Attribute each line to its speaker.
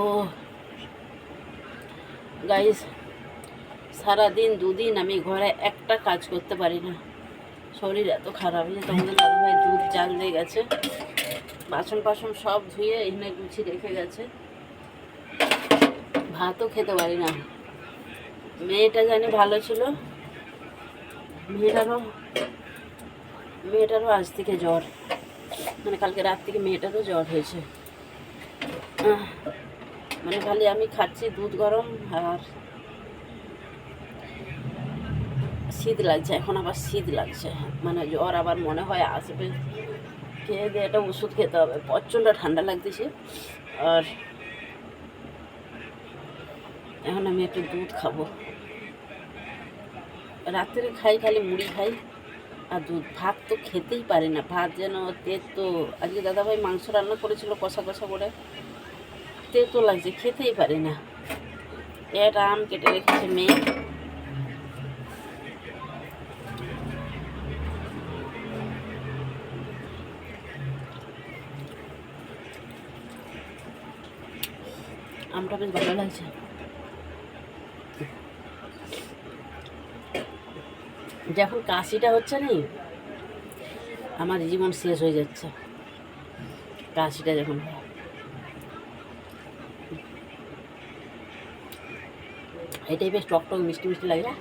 Speaker 1: ও guys, সারাদিন দুদিন আমি ঘরে একটা কাজ করতে পারি না, শরীর এত খারাপ। যে তোমাদের দাদাভাই দুধ জাল দিয়ে গেছে, বাসন টাসন সব ধুয়ে এখানে গুছিয়ে রেখে গেছে, ভাতও খেতে পারি না। মেয়েটা জানি ভালো ছিল, মেয়েটারও আজ থেকে জ্বর, মানে কালকে রাত থেকে মেয়েটারও জ্বর হয়েছে। মানে খালি আমি খাচ্ছি দুধ গরম, আর শীত লাগছে, এখন আবার শীত লাগছে, মানে জ্বর আবার মনে হয় আসবে। খেয়ে দিয়ে একটা ওষুধ খেতে হবে, প্রচণ্ড ঠান্ডা লাগতেছে। আর এখন আমি একটু দুধ খাবো, রাত্রে খাই খালি মুড়ি খাই আর দুধ, ভাত তো খেতেই পারি না, ভাত যেন তেতো। আজকে দাদাভাই মাংস রান্না করেছিল কষা কষা করে, তেতো লাগছে, খেতেই পারি না। একটা আম কেটে রেখেছে মেয়ে, আমটা বেশ ভালো লাগছে। যখন কাশিটা হচ্ছে না, আমার জীবন শেষ হয়ে যাচ্ছে কাশিটা যখন। এটাই বেশ টক টক মিষ্টি মিষ্টি লাগে না।